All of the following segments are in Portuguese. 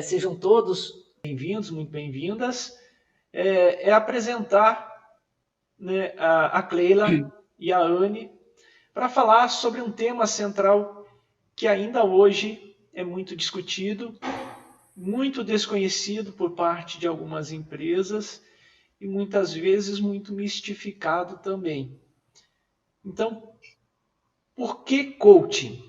Sejam todos bem-vindos, muito bem-vindas. É apresentar, né, a Cleila e a Anne para falar sobre um tema central que ainda hoje é muito discutido, muito desconhecido por parte de algumas empresas e muitas vezes muito mistificado também. Então, por que coaching?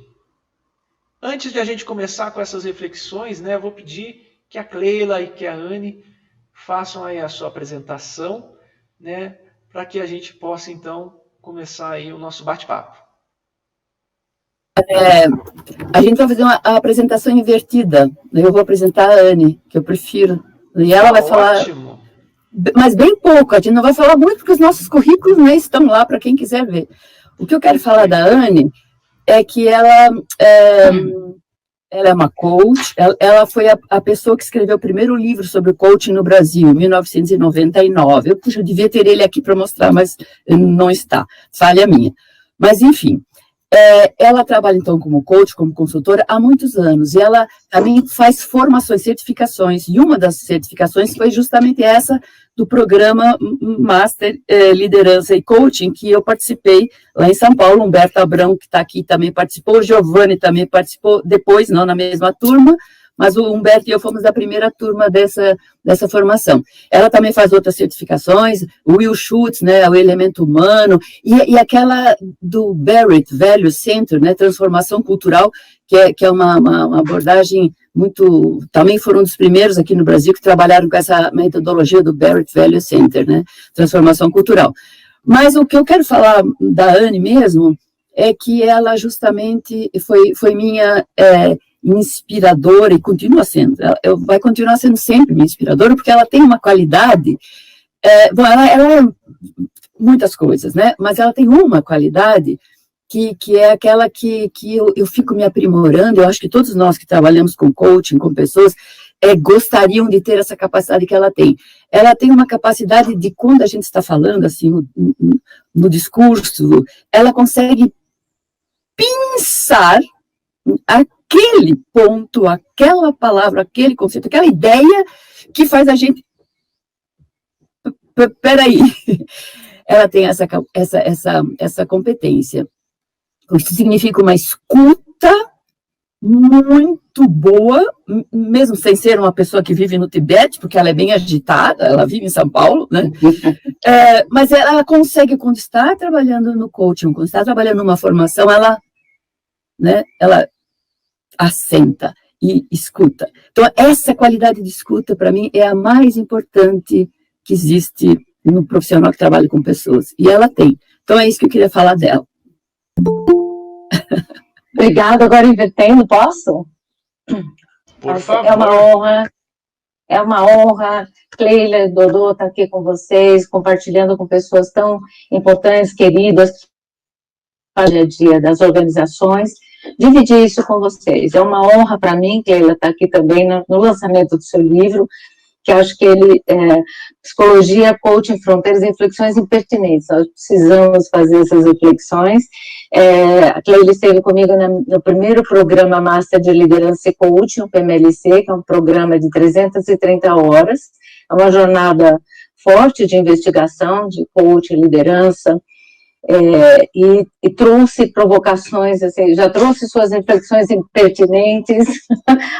Antes de a gente começar com essas reflexões, né, eu vou pedir que a Cleila e que a Anne façam aí a sua apresentação, né, para que a gente possa, então, começar aí o nosso bate-papo. A gente vai fazer uma apresentação invertida. Eu vou apresentar a Anne, que eu prefiro. E ela vai falar, mas bem pouco. A gente não vai falar muito, porque os nossos currículos, né, estão lá para quem quiser ver. O que eu quero falar da Anne é que ela é uma coach. Ela foi a pessoa que escreveu o primeiro livro sobre o coaching no Brasil, em 1999. Eu devia ter ele aqui para mostrar, mas não está. Falha minha. Mas, enfim. Ela trabalha, então, como coach, como consultora, há muitos anos, e ela também faz formações, certificações, e uma das certificações foi justamente essa do programa Master Liderança e Coaching, que eu participei lá em São Paulo. Humberto Abrão, que está aqui, também participou, o Giovanni também participou, depois, não na mesma turma, mas o Humberto e eu fomos da primeira turma dessa formação. Ela também faz outras certificações, o Will Schutz, né, o Elemento Humano, e aquela do Barrett Value Center, né, Transformação Cultural, que é uma abordagem muito... Também foram um dos primeiros aqui no Brasil que trabalharam com essa metodologia do Barrett Value Center, né, Transformação Cultural. Mas o que eu quero falar da Anne mesmo é que ela justamente foi minha... inspiradora, e continua sendo, vai continuar sendo sempre minha inspiradora, porque ela tem uma qualidade, ela é muitas coisas, né, mas ela tem uma qualidade que é aquela que eu fico me aprimorando. Eu acho que todos nós que trabalhamos com coaching, com pessoas, gostariam de ter essa capacidade que ela tem. Ela tem uma capacidade de, quando a gente está falando, assim, no discurso, ela consegue pensar aquele ponto, aquela palavra, aquele conceito, aquela ideia que faz a gente... Peraí. Ela tem essa competência. Isso significa uma escuta muito boa, mesmo sem ser uma pessoa que vive no Tibete, porque ela é bem agitada, ela vive em São Paulo, né? Mas ela consegue, quando está trabalhando no coaching, quando está trabalhando numa formação, ela assenta e escuta. Então, essa qualidade de escuta, para mim, é a mais importante que existe no profissional que trabalha com pessoas. E ela tem. Então, é isso que eu queria falar dela. Obrigada. Agora, invertendo, posso? Por favor. É uma honra. Cleila e Dodô estar aqui com vocês, compartilhando com pessoas tão importantes, queridas, no dia a dia das organizações. Dividir isso com vocês. É uma honra para mim, Cleila, estar aqui também no lançamento do seu livro, que acho que ele é Psicologia, Coaching, Fronteiras e Inflexões Impertinentes. Nós precisamos fazer essas reflexões. A Cleila esteve comigo no primeiro programa Master de Liderança e Coaching, o PMLC, que é um programa de 330 horas. É uma jornada forte de investigação, de coaching, liderança, e trouxe provocações, assim, já trouxe suas reflexões impertinentes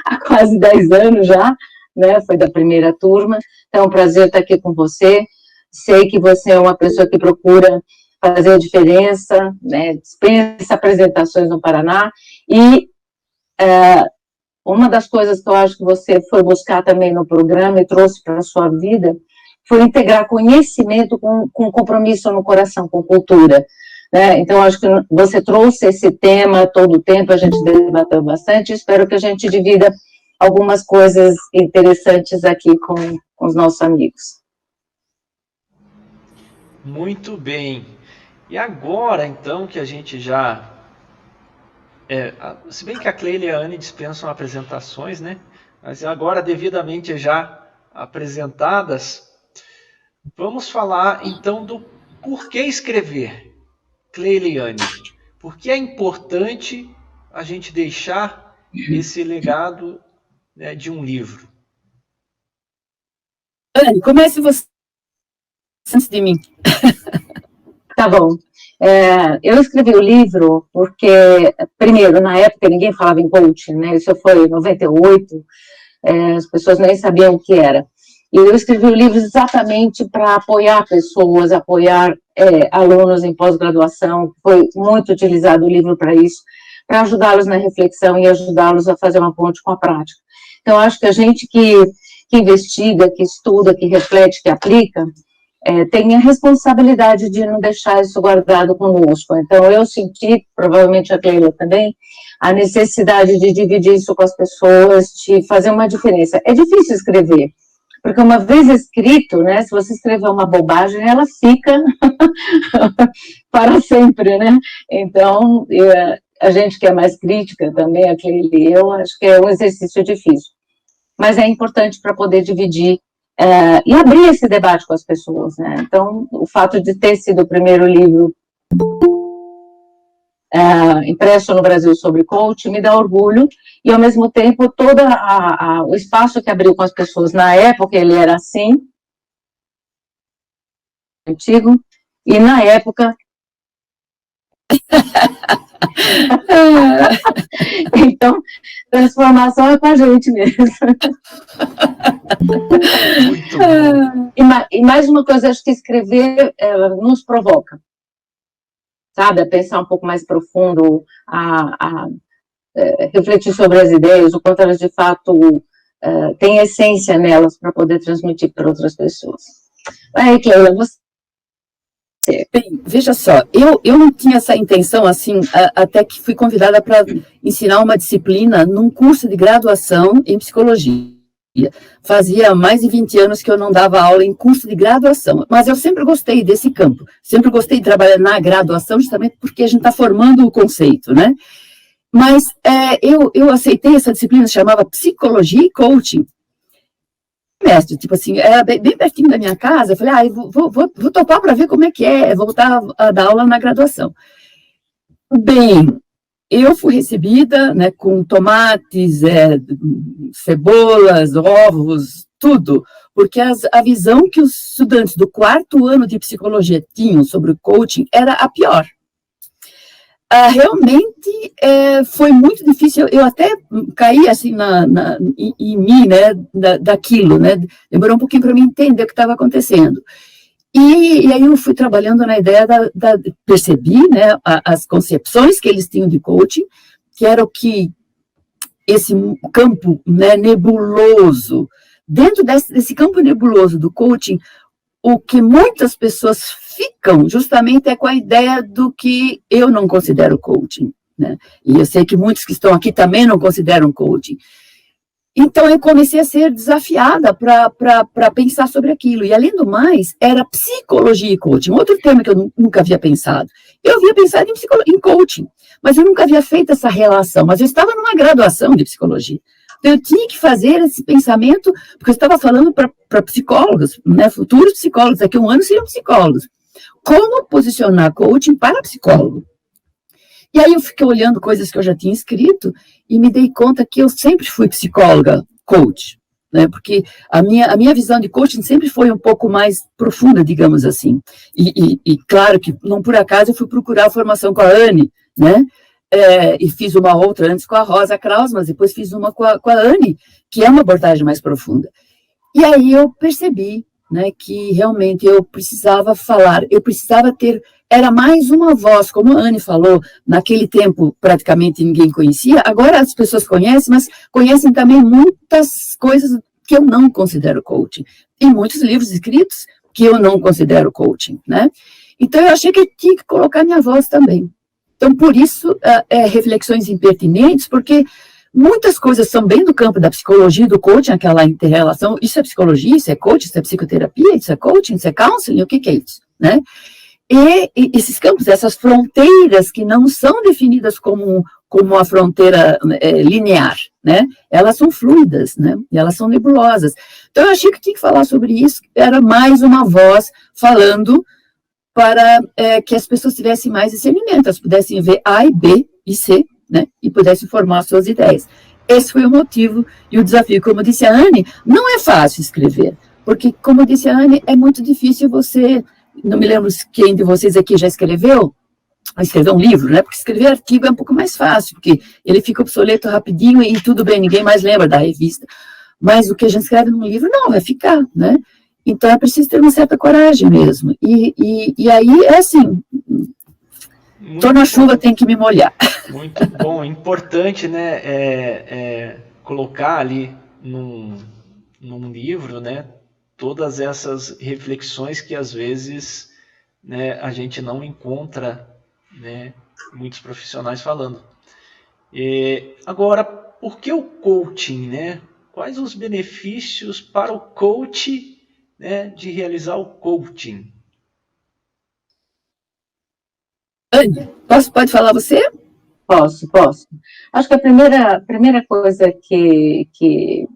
há quase 10 anos já, né, foi da primeira turma. Então é um prazer estar aqui com você. Sei que você é uma pessoa que procura fazer a diferença, né, dispensa apresentações no Paraná, e uma das coisas que eu acho que você foi buscar também no programa e trouxe para a sua vida foi integrar conhecimento com compromisso no coração, com cultura, né? Então, acho que você trouxe esse tema todo o tempo, a gente debateu bastante, espero que a gente divida algumas coisas interessantes aqui com os nossos amigos. Muito bem. E agora, então, que a gente já... se bem que a Cleila e a Anne dispensam apresentações, né? Mas agora, devidamente já apresentadas, vamos falar, então, do porquê escrever, Cleila e Anne. Por que é importante a gente deixar esse legado, né, de um livro? Anne, comece você antes de mim. Tá bom. Eu escrevi o livro porque, primeiro, na época ninguém falava em coaching, né? Isso foi em 98, as pessoas nem sabiam o que era. E eu escrevi o livro exatamente para apoiar pessoas, apoiar alunos em pós-graduação. Foi muito utilizado o livro para isso, para ajudá-los na reflexão e ajudá-los a fazer uma ponte com a prática. Então, acho que a gente que investiga, que estuda, que reflete, que aplica, tem a responsabilidade de não deixar isso guardado conosco. Então, eu senti, provavelmente a Cleila também, a necessidade de dividir isso com as pessoas, de fazer uma diferença. É difícil escrever, porque uma vez escrito, né, se você escrever uma bobagem, ela fica para sempre, né? Então, a gente que é mais crítica também, a Cleila e eu, acho que é um exercício difícil. Mas é importante para poder dividir e abrir esse debate com as pessoas, né? Então, o fato de ter sido o primeiro livro impresso no Brasil sobre coaching me dá orgulho, e ao mesmo tempo todo o espaço que abriu com as pessoas na época, ele era assim, antigo, e na época então, transformação é com a gente mesmo. E mais uma coisa, acho que escrever nos provoca, sabe, a pensar um pouco mais profundo, a refletir sobre as ideias, o quanto elas de fato têm essência nelas para poder transmitir para outras pessoas. Aí, Cleila, você... Bem, veja só, eu não tinha essa intenção, assim, até que fui convidada para ensinar uma disciplina num curso de graduação em psicologia. Fazia mais de 20 anos que eu não dava aula em curso de graduação, mas eu sempre gostei desse campo, sempre gostei de trabalhar na graduação, justamente porque a gente está formando o conceito, né? Mas eu aceitei essa disciplina, se chamava Psicologia e Coaching. Mestre, tipo assim, era bem pertinho da minha casa, eu falei, vou topar para ver como é que voltar a dar aula na graduação. Bem, eu fui recebida, né, com tomates, cebolas, ovos, tudo, porque a visão que os estudantes do 4º ano de psicologia tinham sobre o coaching era a pior. Realmente foi muito difícil, eu até caí assim em mim, né, daquilo, né, demorou um pouquinho para mim entender o que estava acontecendo. E aí eu fui trabalhando na ideia percebi, né, as concepções que eles tinham de coaching, que era o que esse campo, né, nebuloso, dentro desse campo nebuloso do coaching, o que muitas pessoas ficam justamente com a ideia do que eu não considero coaching, né? E eu sei que muitos que estão aqui também não consideram coaching. Então, eu comecei a ser desafiada para pensar sobre aquilo. E, além do mais, era psicologia e coaching, outro tema que eu nunca havia pensado. Eu havia pensado em coaching, mas eu nunca havia feito essa relação. Mas eu estava numa graduação de psicologia. Então, eu tinha que fazer esse pensamento, porque eu estava falando para psicólogos, né, futuros psicólogos, daqui a um ano seriam psicólogos. Como posicionar coaching para psicólogo? E aí eu fiquei olhando coisas que eu já tinha escrito e me dei conta que eu sempre fui psicóloga, coach, né, porque a minha visão de coaching sempre foi um pouco mais profunda, digamos assim. E claro que, não por acaso, eu fui procurar a formação com a Anne, né, e fiz uma outra antes com a Rosa Kraus, mas depois fiz uma com a Anne, que é uma abordagem mais profunda. E aí eu percebi, né, que realmente eu precisava falar, eu precisava ter, era mais uma voz, como a Anne falou, naquele tempo praticamente ninguém conhecia, agora as pessoas conhecem, mas conhecem também muitas coisas que eu não considero coaching, e muitos livros escritos que eu não considero coaching, né? Então eu achei que eu tinha que colocar minha voz também. Então, por isso, reflexões impertinentes, porque muitas coisas são bem do campo da psicologia e do coaching, aquela inter-relação, isso é psicologia, isso é coaching, isso é psicoterapia, isso é coaching, isso é counseling, o que é isso, né? E esses campos, essas fronteiras que não são definidas como uma fronteira linear, né? Elas são fluidas, né? E elas são nebulosas. Então, eu achei que tinha que falar sobre isso, era mais uma voz falando para que as pessoas tivessem mais discernimento, elas pudessem ver A e B e C, né, e pudessem formar suas ideias. esse foi o motivo e o desafio. Como disse a Anne, não é fácil escrever, porque, como disse a Anne, é muito difícil você, não me lembro quem de vocês aqui já escreveu um livro, né? Porque escrever artigo é um pouco mais fácil, porque ele fica obsoleto rapidinho e tudo bem, ninguém mais lembra da revista. Mas o que a gente escreve num livro, não, vai ficar, né? Então, é preciso ter uma certa coragem mesmo. E aí, é assim, tô na chuva, tem que me molhar. Muito bom, importante, né, colocar ali num livro, né, todas essas reflexões que às vezes, né, a gente não encontra, né, muitos profissionais falando. Agora, por que o coaching, né? Quais os benefícios para o coach, né, de realizar o coaching? Anne, pode falar você? Posso. Acho que a primeira coisa que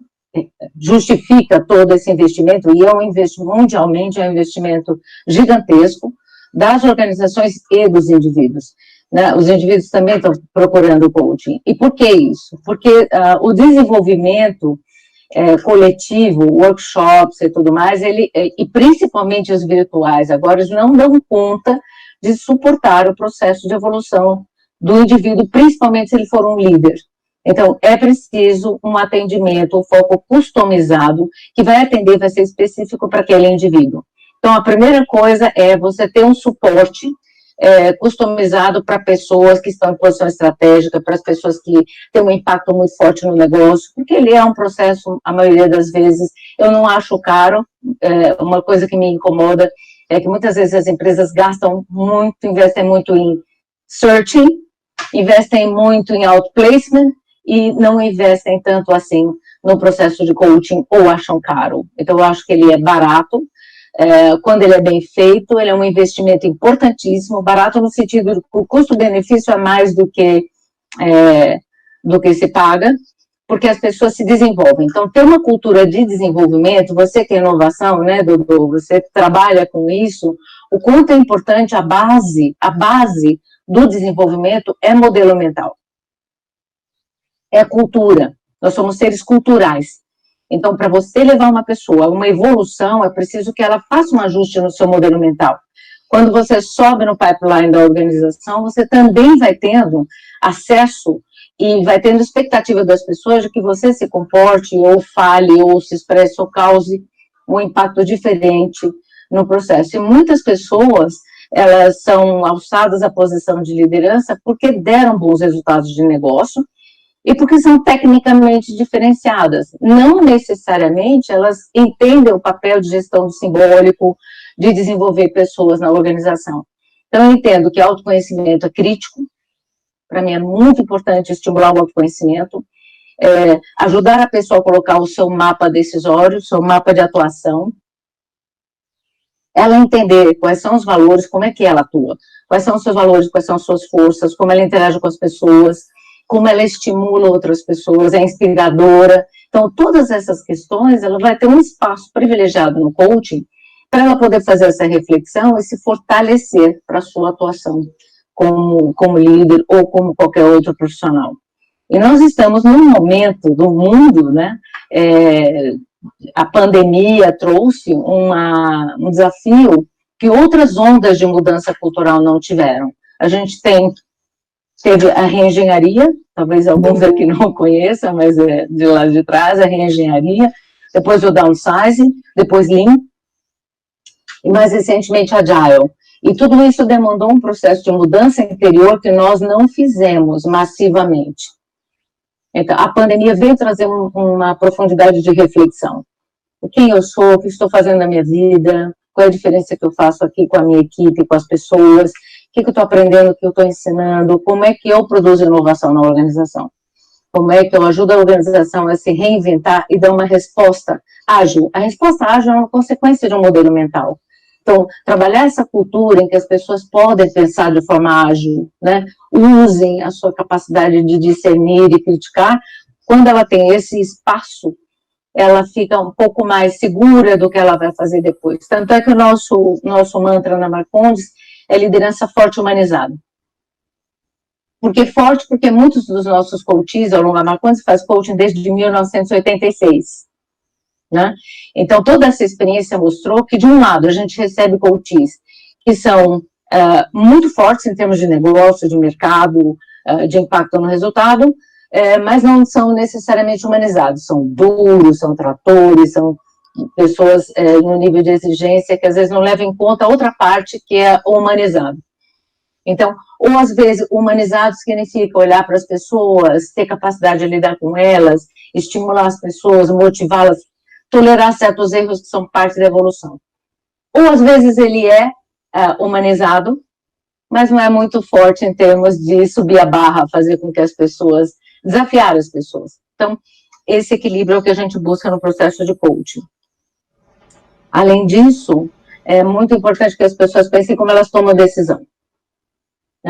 justifica todo esse investimento, e é um investimento, mundialmente, é um investimento gigantesco das organizações e dos indivíduos. Né? Os indivíduos também estão procurando coaching. E por que isso? Porque o desenvolvimento coletivo, workshops e tudo mais, e principalmente os virtuais, agora eles não dão conta de suportar o processo de evolução do indivíduo, principalmente se ele for um líder. Então, é preciso um atendimento, um foco customizado, que vai ser específico para aquele indivíduo. Então, a primeira coisa é você ter um suporte customizado para pessoas que estão em posição estratégica, para as pessoas que têm um impacto muito forte no negócio, porque ele é um processo, a maioria das vezes, eu não acho caro. Uma coisa que me incomoda é que muitas vezes as empresas gastam muito, investem muito em searching, investem muito em outplacement e não investem tanto assim no processo de coaching ou acham caro. Então, eu acho que ele é barato. Quando ele é bem feito, ele é um investimento importantíssimo, barato no sentido de que o custo-benefício é mais do que se paga, porque as pessoas se desenvolvem. Então, ter uma cultura de desenvolvimento, você que é inovação, né, Dudu, você trabalha com isso, o quanto é importante a base do desenvolvimento é modelo mental. É cultura. Nós somos seres culturais. Então, para você levar uma pessoa a uma evolução, é preciso que ela faça um ajuste no seu modelo mental. Quando você sobe no pipeline da organização, você também vai tendo acesso e vai tendo expectativa das pessoas de que você se comporte, ou fale, ou se expresse, ou cause um impacto diferente no processo. E muitas pessoas, elas são alçadas à posição de liderança porque deram bons resultados de negócio, e porque são tecnicamente diferenciadas. Não necessariamente elas entendem o papel de gestão do simbólico, de desenvolver pessoas na organização. Então, eu entendo que autoconhecimento é crítico, para mim é muito importante estimular o autoconhecimento, ajudar a pessoa a colocar o seu mapa decisório, o seu mapa de atuação, ela entender quais são os valores, como é que ela atua, quais são os seus valores, quais são as suas forças, como ela interage com as pessoas, como ela estimula outras pessoas, é inspiradora. Então, todas essas questões, ela vai ter um espaço privilegiado no coaching para ela poder fazer essa reflexão e se fortalecer para a sua atuação como líder ou como qualquer outro profissional. E nós estamos num momento do mundo, né, a pandemia trouxe um desafio que outras ondas de mudança cultural não tiveram. A gente teve a reengenharia, talvez alguns aqui não conheçam, mas é de lá de trás, a reengenharia, depois o downsizing, depois Lean, e mais recentemente Agile. E tudo isso demandou um processo de mudança interior que nós não fizemos massivamente. Então, a pandemia veio trazer uma profundidade de reflexão. Quem eu sou, o que estou fazendo na minha vida, qual é a diferença que eu faço aqui com a minha equipe, com as pessoas, o que eu estou aprendendo, o que eu estou ensinando, como é que eu produzo inovação na organização, como é que eu ajudo a organização a se reinventar e dar uma resposta ágil. A resposta ágil é uma consequência de um modelo mental. Então, trabalhar essa cultura em que as pessoas podem pensar de forma ágil, né? Usem a sua capacidade de discernir e criticar, quando ela tem esse espaço, ela fica um pouco mais segura do que ela vai fazer depois. Tanto é que o nosso mantra na Marcondes é liderança forte humanizada. Por que forte? Porque muitos dos nossos coaches, ao longo da Marcondes, faz coaching desde 1986, né? Então, toda essa experiência mostrou que, de um lado, a gente recebe coaches que são muito fortes em termos de negócio, de mercado, de impacto no resultado, mas não são necessariamente humanizados, são duros, são tratores, são pessoas em um nível de exigência que às vezes não levam em conta a outra parte que é o humanizado. Então, ou às vezes humanizado significa olhar para as pessoas, ter capacidade de lidar com elas, estimular as pessoas, motivá-las, tolerar certos erros que são parte da evolução. Ou às vezes ele é humanizado, mas não é muito forte em termos de subir a barra, fazer com que as pessoas, desafiar as pessoas. Então, esse equilíbrio é o que a gente busca no processo de coaching. Além disso, é muito importante que as pessoas pensem como elas tomam decisão.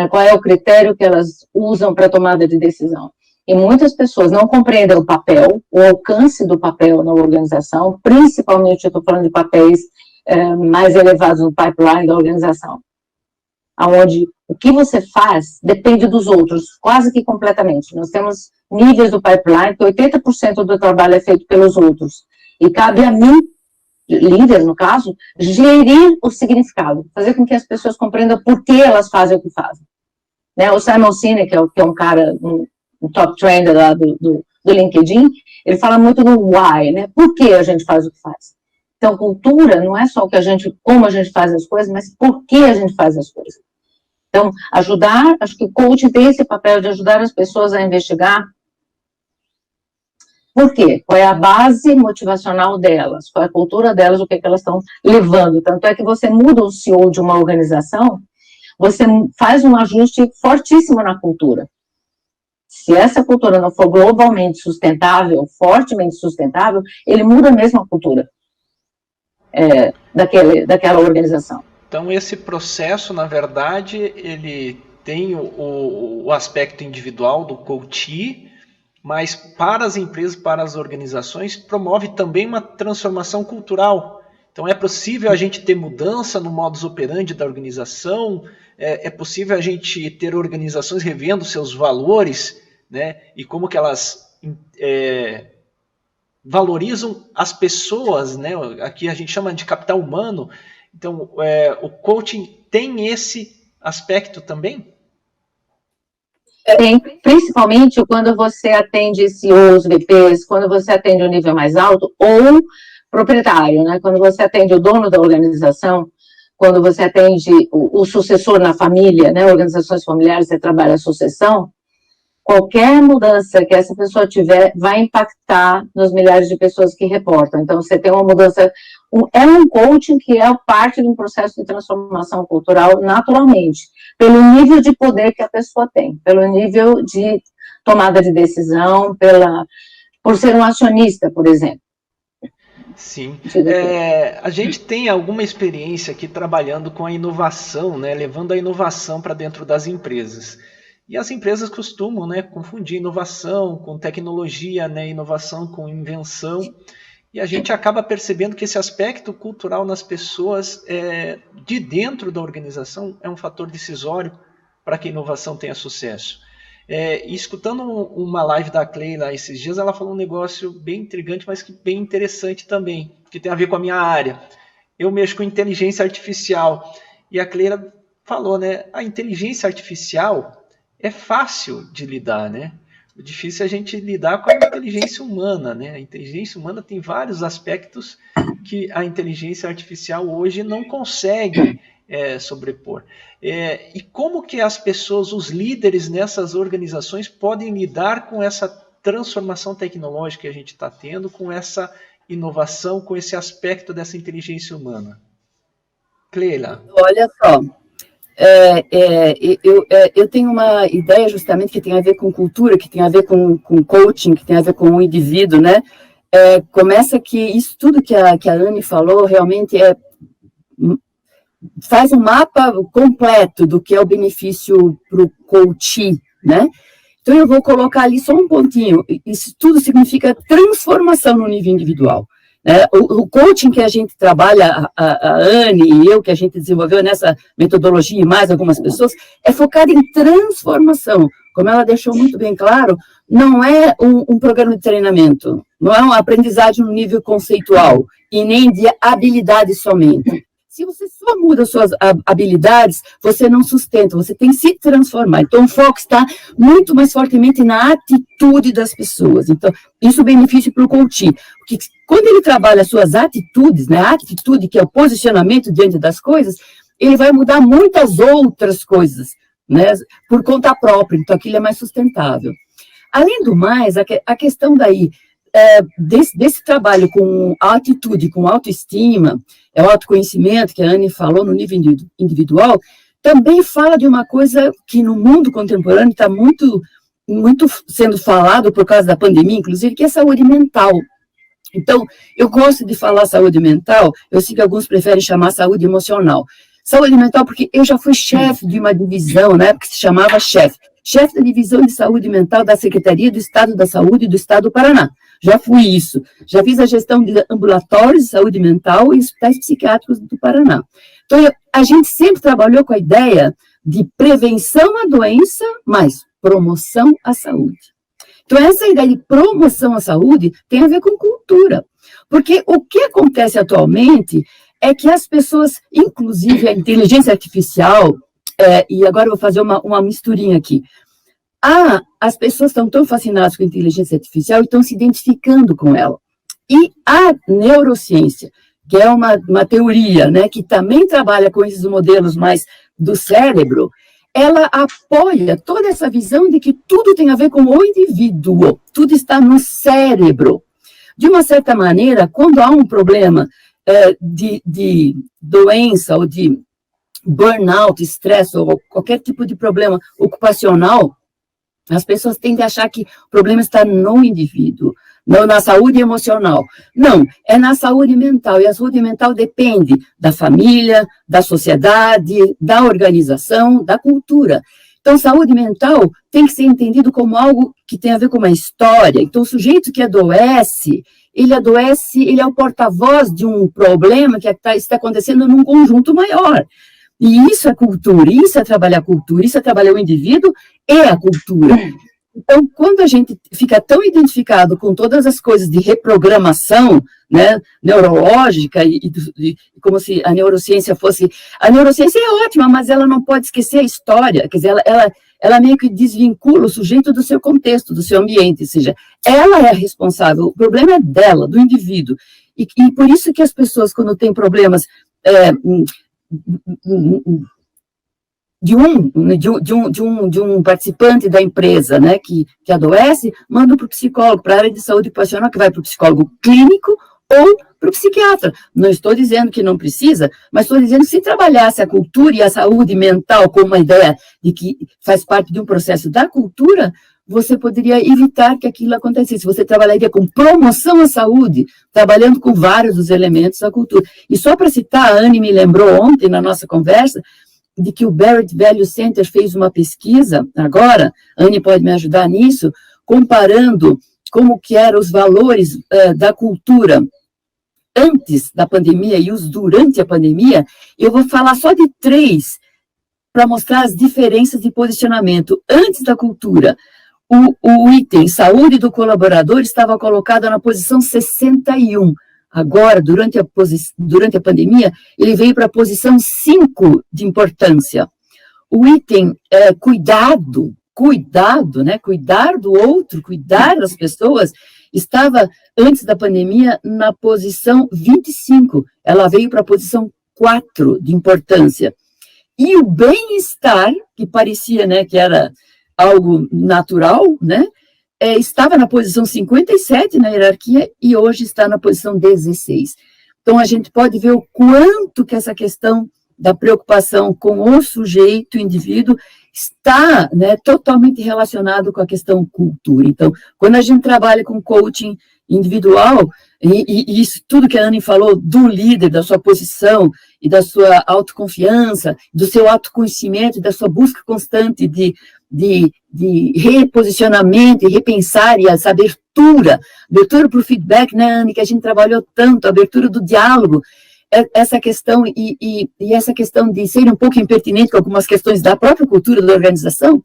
Qual é o critério que elas usam para a tomada de decisão. E muitas pessoas não compreendem o papel, o alcance do papel na organização, principalmente eu estou falando de papéis mais elevados no pipeline da organização, onde o que você faz depende dos outros, quase que completamente. Nós temos níveis do pipeline que 80% do trabalho é feito pelos outros, e cabe a mim, líder no caso, gerir o significado, fazer com que as pessoas compreendam por que elas fazem o que fazem. O Simon Sinek, que é um cara, um top trainer lá do LinkedIn, ele fala muito do why, né? Por que a gente faz o que faz? Então, cultura não é só como a gente faz as coisas, mas por que a gente faz as coisas. Então, acho que o coaching tem esse papel de ajudar as pessoas a investigar por quê? Qual é a base motivacional delas, qual é a cultura delas, o que elas estão levando. Tanto é que você muda o CEO de uma organização, você faz um ajuste fortíssimo na cultura. Se essa cultura não for globalmente sustentável, fortemente sustentável, ele muda mesmo a cultura daquela organização. Então, esse processo, na verdade, ele tem o aspecto individual do coachee, mas para as empresas, para as organizações, promove também uma transformação cultural. Então, é possível a gente ter mudança no modus operandi da organização, é possível a gente ter organizações revendo seus valores, né, e como que elas valorizam as pessoas, né, aqui a gente chama de capital humano. Então, o coaching tem esse aspecto também? Tem, principalmente quando você atende CEOs, VPs, quando você atende um nível mais alto, ou proprietário, né? Quando você atende o dono da organização, quando você atende o sucessor na família, né? Organizações familiares, você trabalha a sucessão, qualquer mudança que essa pessoa tiver vai impactar nos milhares de pessoas que reportam. Então, você tem uma mudança, é um coaching que é parte de um processo de transformação cultural naturalmente, pelo nível de poder que a pessoa tem, pelo nível de tomada de decisão, por ser um acionista, por exemplo. Sim, a gente tem alguma experiência aqui trabalhando com a inovação, né, levando a inovação para dentro das empresas. E as empresas costumam, né, confundir inovação com tecnologia, né, inovação com invenção. E a gente acaba percebendo que esse aspecto cultural nas pessoas de dentro da organização é um fator decisório para que a inovação tenha sucesso. E escutando uma live da Cleila esses dias, ela falou um negócio bem intrigante, mas que bem interessante também, que tem a ver com a minha área. Eu mexo com inteligência artificial. E a Cleila falou, né, a inteligência artificial é fácil de lidar, né? O difícil é a gente lidar com a inteligência humana, né? A inteligência humana tem vários aspectos que a inteligência artificial hoje não consegue sobrepor. E como que as pessoas, os líderes nessas organizações podem lidar com essa transformação tecnológica que a gente está tendo, com essa inovação, com esse aspecto dessa inteligência humana? Cleila. Olha só. Eu tenho uma ideia justamente que tem a ver com cultura, que tem a ver com coaching, que tem a ver com o indivíduo, né? Começa que isso tudo que a Anne falou realmente faz um mapa completo do que é o benefício para o coaching, né? Então eu vou colocar ali só um pontinho. Isso tudo significa transformação no nível individual. O coaching que a gente trabalha, a Anne e eu, que a gente desenvolveu nessa metodologia e mais algumas pessoas, é focado em transformação. como ela deixou muito bem claro, não é um programa de treinamento, não é uma aprendizagem no nível conceitual, e nem de habilidade somente. Se você só muda suas habilidades, você não sustenta, você tem que se transformar. Então, o foco está muito mais fortemente na atitude das pessoas. Então, isso é benefício para o coach, porque quando ele trabalha suas atitudes, né, a atitude, que é o posicionamento diante das coisas, ele vai mudar muitas outras coisas, né, por conta própria. Então, aquilo é mais sustentável. Além do mais, a questão daí, desse trabalho com atitude, com autoestima, o autoconhecimento, que a Anne falou no nível individual, também fala de uma coisa que no mundo contemporâneo está muito sendo falado por causa da pandemia, inclusive, que é saúde mental. Então, eu gosto de falar saúde mental, eu sei que alguns preferem chamar saúde emocional. Saúde mental, porque eu já fui chefe de uma divisão, na época que se chamava chefe da divisão de saúde mental da Secretaria do Estado da Saúde do Estado do Paraná. Já fui isso. Já fiz a gestão de ambulatórios de saúde mental e hospitais psiquiátricos do Paraná. Então, a gente sempre trabalhou com a ideia de prevenção à doença, mas promoção à saúde. Então, essa ideia de promoção à saúde tem a ver com cultura. Porque o que acontece atualmente é que as pessoas, inclusive a inteligência artificial, e agora eu vou fazer uma misturinha aqui. As pessoas estão tão fascinadas com a inteligência artificial e estão se identificando com ela. E a neurociência, que é uma teoria, né, que também trabalha com esses modelos mais do cérebro, ela apoia toda essa visão de que tudo tem a ver com o indivíduo, tudo está no cérebro. De uma certa maneira, quando há um problema de doença ou de burnout, estresse ou qualquer tipo de problema ocupacional, as pessoas tendem a achar que o problema está no indivíduo, não na saúde emocional. Não, é na saúde mental, e a saúde mental depende da família, da sociedade, da organização, da cultura. Então, saúde mental tem que ser entendido como algo que tem a ver com uma história. Então, o sujeito que adoece, ele é o porta-voz de um problema que está acontecendo num conjunto maior. E isso é cultura, isso é trabalhar a cultura, isso é trabalhar o indivíduo e a cultura. Então, quando a gente fica tão identificado com todas as coisas de reprogramação, né, neurológica, e como se a neurociência fosse... A neurociência é ótima, mas ela não pode esquecer a história, quer dizer, ela meio que desvincula o sujeito do seu contexto, do seu ambiente, ou seja, ela é a responsável, o problema é dela, do indivíduo. E por isso que as pessoas, quando têm problemas... de um participante da empresa, né, que adoece, manda para o psicólogo, para a área de saúde ocupacional, que vai para o psicólogo clínico ou para o psiquiatra. Não estou dizendo que não precisa, mas estou dizendo que se trabalhasse a cultura e a saúde mental com uma ideia de que faz parte de um processo da cultura, você poderia evitar que aquilo acontecesse. Você trabalharia com promoção à saúde, trabalhando com vários dos elementos da cultura. E só para citar, a Anne me lembrou ontem, na nossa conversa, de que o Barrett Value Center fez uma pesquisa, agora, a Anne pode me ajudar nisso, comparando como que eram os valores da cultura antes da pandemia e os durante a pandemia. Eu vou falar só de 3, para mostrar as diferenças de posicionamento. Antes da cultura, o item saúde do colaborador estava colocado na posição 61. Agora, durante a pandemia, ele veio para a posição 5 de importância. O item cuidado, né? Cuidar do outro, cuidar das pessoas, estava, antes da pandemia, na posição 25. Ela veio para a posição 4 de importância. E o bem-estar, que parecia, né, que era algo natural, né, estava na posição 57 na hierarquia e hoje está na posição 16. Então, a gente pode ver o quanto que essa questão da preocupação com o sujeito, o indivíduo, está, né, totalmente relacionado com a questão cultura. Então, quando a gente trabalha com coaching individual, e isso tudo que a Anne falou do líder, da sua posição e da sua autoconfiança, do seu autoconhecimento, da sua busca constante de reposicionamento e repensar, e essa abertura para o feedback, né, Anne, que a gente trabalhou tanto, a abertura do diálogo, essa questão, e essa questão de ser um pouco impertinente com algumas questões da própria cultura da organização,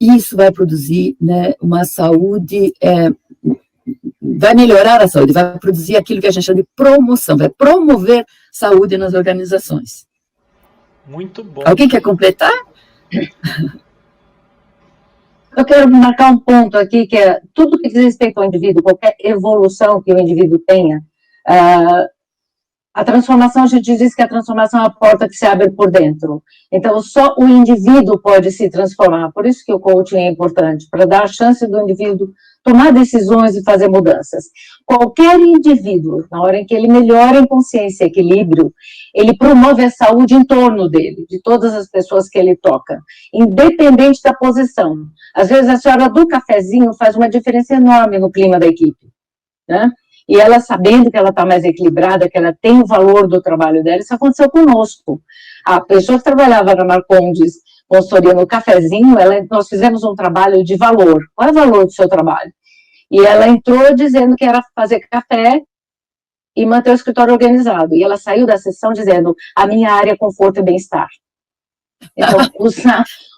isso vai produzir, né, uma saúde, vai melhorar a saúde, vai produzir aquilo que a gente chama de promoção, vai promover saúde nas organizações. Muito bom. Alguém quer completar? Eu quero marcar um ponto aqui, que é tudo que diz respeito ao indivíduo, qualquer evolução que o indivíduo tenha, a transformação, a gente diz que a transformação é a porta que se abre por dentro. Então, só o indivíduo pode se transformar. Por isso que o coaching é importante, para dar a chance do indivíduo tomar decisões e fazer mudanças. Qualquer indivíduo, na hora em que ele melhora em consciência e equilíbrio, ele promove a saúde em torno dele, de todas as pessoas que ele toca, independente da posição. Às vezes, a senhora do cafezinho faz uma diferença enorme no clima da equipe, né? E ela sabendo que ela está mais equilibrada, que ela tem o valor do trabalho dela, isso aconteceu conosco. A pessoa que trabalhava na Marcondes, consultoria no cafezinho, nós fizemos um trabalho de valor. Qual é o valor do seu trabalho? E ela entrou dizendo que era fazer café e manter o escritório organizado. E ela saiu da sessão dizendo, a minha área é conforto e bem-estar. Então,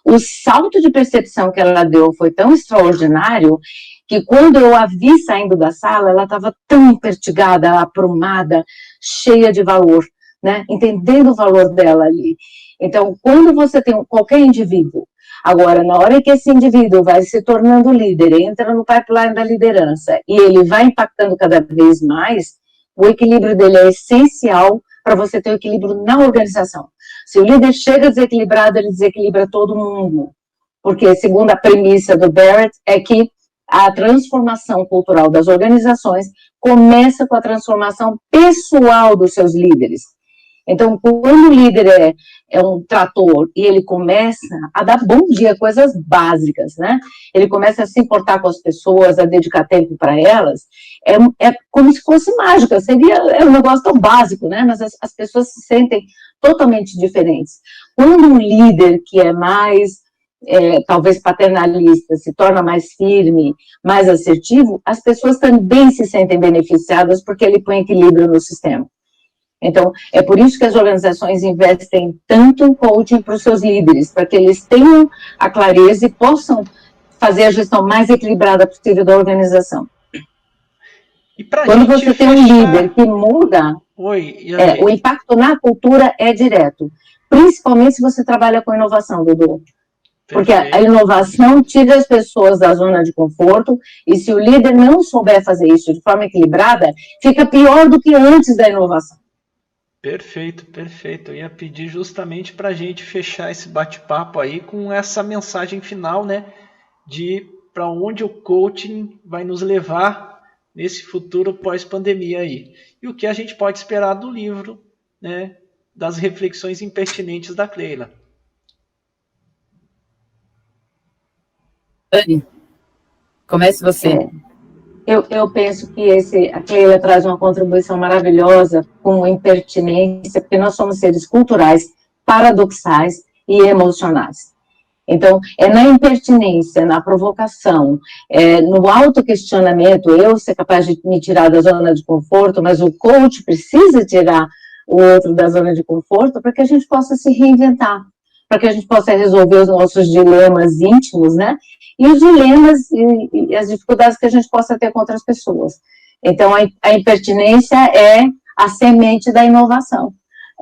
o salto de percepção que ela deu foi tão extraordinário que quando eu a vi saindo da sala, ela estava tão impertigada, aprumada, cheia de valor, né? Entendendo o valor dela ali. Então, quando você tem qualquer indivíduo, agora, na hora que esse indivíduo vai se tornando líder, entra no pipeline da liderança, e ele vai impactando cada vez mais, o equilíbrio dele é essencial para você ter o equilíbrio na organização. Se o líder chega desequilibrado, ele desequilibra todo mundo. Porque, segundo a premissa do Barrett, é que a transformação cultural das organizações começa com a transformação pessoal dos seus líderes. Então, quando o líder é um trator e ele começa a dar bom dia, coisas básicas, né? Ele começa a se importar com as pessoas, a dedicar tempo para elas, é como se fosse mágica, é um negócio tão básico, né? Mas as pessoas se sentem totalmente diferentes. Quando um líder que é mais, talvez paternalista, se torna mais firme, mais assertivo, as pessoas também se sentem beneficiadas porque ele põe equilíbrio no sistema. Então, é por isso que as organizações investem tanto em coaching para os seus líderes, para que eles tenham a clareza e possam fazer a gestão mais equilibrada possível da organização. E quando você tem um líder que muda, o impacto na cultura é direto. Principalmente se você trabalha com inovação, Dudu. Porque a inovação tira as pessoas da zona de conforto, e se o líder não souber fazer isso de forma equilibrada, fica pior do que antes da inovação. Perfeito, perfeito. Eu ia pedir justamente para a gente fechar esse bate-papo aí com essa mensagem final, né? De para onde o coaching vai nos levar nesse futuro pós-pandemia aí. E o que a gente pode esperar do livro, né? Das reflexões impertinentes da Cleila. Anne, comece você. Eu penso que a Cleila traz uma contribuição maravilhosa com impertinência, porque nós somos seres culturais, paradoxais e emocionais. Então, é na impertinência, na provocação, no autoquestionamento, eu ser capaz de me tirar da zona de conforto, mas o coach precisa tirar o outro da zona de conforto para que a gente possa se reinventar, para que a gente possa resolver os nossos dilemas íntimos, né? E os dilemas e as dificuldades que a gente possa ter com outras pessoas. Então, a impertinência é a semente da inovação,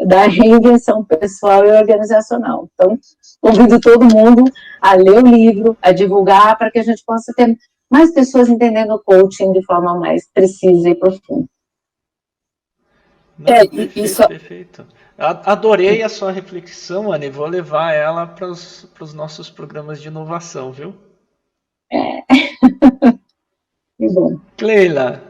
da reinvenção pessoal e organizacional. Então, convido todo mundo a ler o livro, a divulgar, para que a gente possa ter mais pessoas entendendo o coaching de forma mais precisa e profunda. Não, perfeito. Adorei a sua reflexão, Anne. Vou levar ela para os nossos programas de inovação, viu? Que bom. Cleila.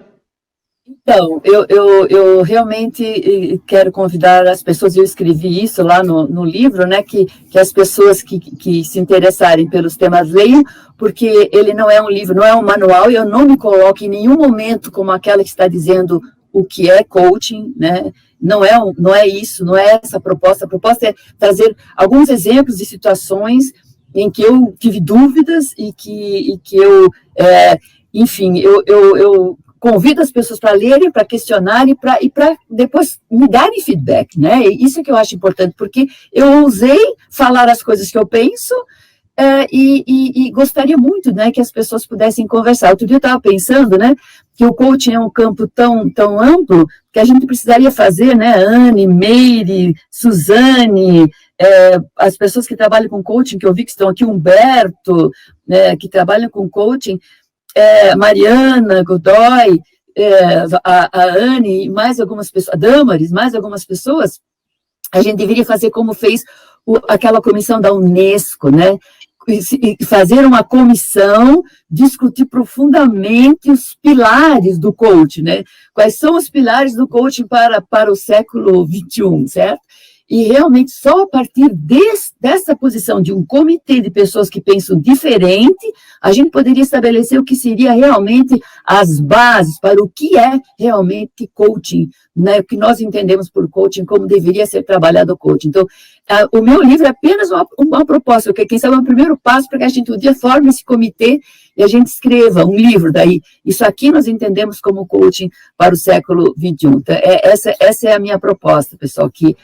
Então, eu realmente quero convidar as pessoas, eu escrevi isso lá no livro, né, que as pessoas que se interessarem pelos temas leiam, porque ele não é um livro, não é um manual, e eu não me coloco em nenhum momento como aquela que está dizendo o que é coaching, né, não é isso, não é essa a proposta é trazer alguns exemplos de situações em que eu tive dúvidas e que eu, enfim, eu convido as pessoas para lerem, para questionarem e para depois me darem feedback, né? E isso é que eu acho importante, porque eu ousei falar as coisas que eu penso, e gostaria muito, né, que as pessoas pudessem conversar. Outro dia eu estava pensando, né, que o coaching é um campo tão amplo que a gente precisaria fazer, né, Anne, Meire, Suzane, as pessoas que trabalham com coaching, que eu vi que estão aqui, Humberto, né, que trabalham com coaching, Mariana Godoy, a Anne, mais algumas pessoas, a Damaris, mais algumas pessoas, a gente deveria fazer como fez aquela comissão da Unesco, né? E fazer uma comissão, discutir profundamente os pilares do coaching, né? Quais são os pilares do coaching para o século XXI, certo? E realmente só a partir dessa posição de um comitê de pessoas que pensam diferente, a gente poderia estabelecer o que seria realmente as bases para o que é realmente coaching, né? O que nós entendemos por coaching, como deveria ser trabalhado o coaching. Então, o meu livro é apenas uma proposta, porque quem sabe é o primeiro passo para que a gente um dia forme esse comitê e a gente escreva um livro daí. Isso aqui nós entendemos como coaching para o século XXI. Então, essa é a minha proposta, pessoal, que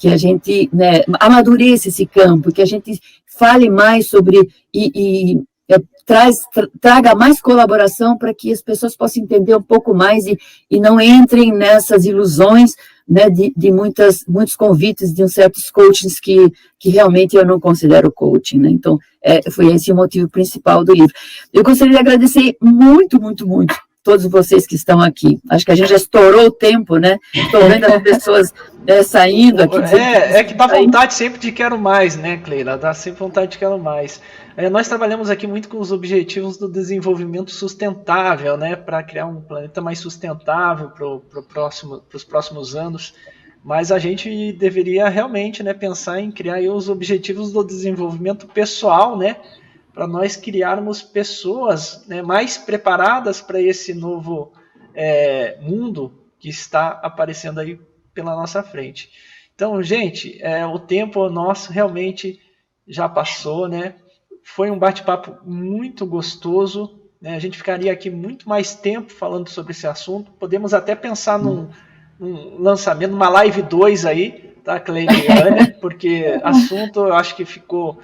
a gente, né, amadureça esse campo, que a gente fale mais sobre traga mais colaboração para que as pessoas possam entender um pouco mais e não entrem nessas ilusões, né, de muitos convites de uns certos coachings que realmente eu não considero coaching, né? Então, foi esse o motivo principal do livro. Eu gostaria de agradecer muito, muito, muito todos vocês que estão aqui. Acho que a gente já estourou o tempo, né? Estou vendo as pessoas saindo aqui. Que dá vontade sempre de quero mais, né, Cleila? Dá sempre vontade de quero mais. Nós trabalhamos aqui muito com os objetivos do desenvolvimento sustentável, né? Para criar um planeta mais sustentável para os próximos anos. Mas a gente deveria realmente, né, pensar em criar aí os objetivos do desenvolvimento pessoal, né? Para nós criarmos pessoas, né, mais preparadas para esse novo mundo que está aparecendo aí pela nossa frente. Então, gente, o tempo nosso realmente já passou, né? Foi um bate-papo muito gostoso, né? A gente ficaria aqui muito mais tempo falando sobre esse assunto. Podemos até pensar num lançamento, numa live 2 aí, tá, Cleila e Anne? Porque assunto, eu acho que ficou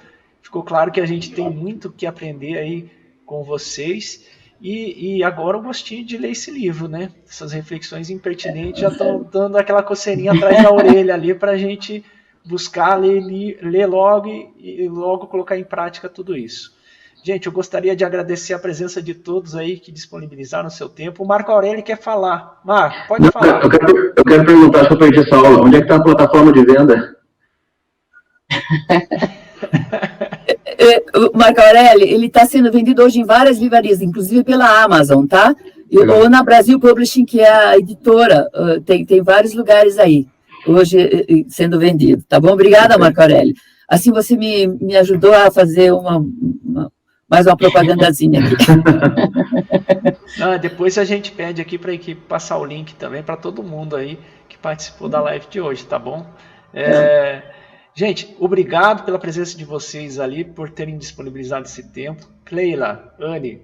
claro que a gente tem muito que aprender aí com vocês. E agora eu gostei de ler esse livro, né? Essas reflexões impertinentes já estão dando aquela coceirinha atrás da orelha ali para a gente buscar, ler logo e logo colocar em prática tudo isso. Gente, eu gostaria de agradecer a presença de todos aí que disponibilizaram o seu tempo. O Marco Aurélio quer falar. Marco, pode falar. Eu quero perguntar, se eu perdi essa aula, onde é que está a plataforma de venda? O Marco Aurélio, ele está sendo vendido hoje em várias livrarias, inclusive pela Amazon, tá? Ou na Brasil Publishing, que é a editora, tem vários lugares aí, hoje sendo vendido, tá bom? Obrigada, Marco Aurélio. Assim você me ajudou a fazer mais uma propagandazinha aqui. Depois a gente pede aqui para a equipe passar o link também para todo mundo aí que participou da live de hoje, tá bom? Gente, obrigado pela presença de vocês ali, por terem disponibilizado esse tempo. Cleila, Anne,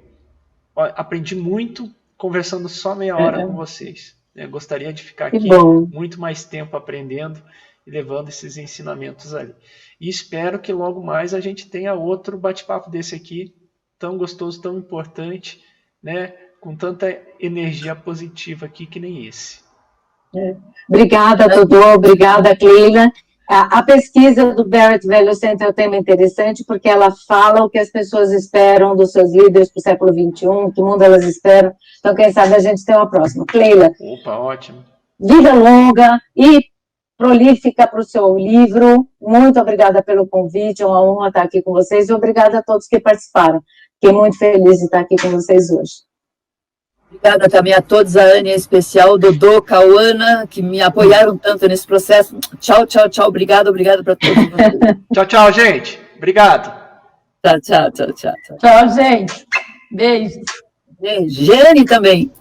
aprendi muito conversando só meia hora com vocês. Eu gostaria de ficar aqui muito mais tempo aprendendo e levando esses ensinamentos ali. E espero que logo mais a gente tenha outro bate-papo desse aqui, tão gostoso, tão importante, né? Com tanta energia positiva aqui que nem esse. Obrigada, Dodô. Obrigada, Cleila. A pesquisa do Barrett Value Center é um tema interessante, porque ela fala o que as pessoas esperam dos seus líderes para o século XXI, que mundo elas esperam. Então, quem sabe a gente tem uma próxima. Cleila. Opa, ótimo. Vida longa e prolífica para o seu livro. Muito obrigada pelo convite, é uma honra estar aqui com vocês e obrigada a todos que participaram. Fiquei muito feliz de estar aqui com vocês hoje. Obrigada também a todos, a Anne em especial, Dodô, Cauana, que me apoiaram tanto nesse processo. Tchau, tchau, tchau. Obrigado para todos vocês. Tchau, tchau, gente. Obrigado. Tchau. Tchau, gente. Beijo. Jane também.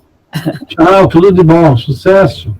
Tchau, tudo de bom. Sucesso.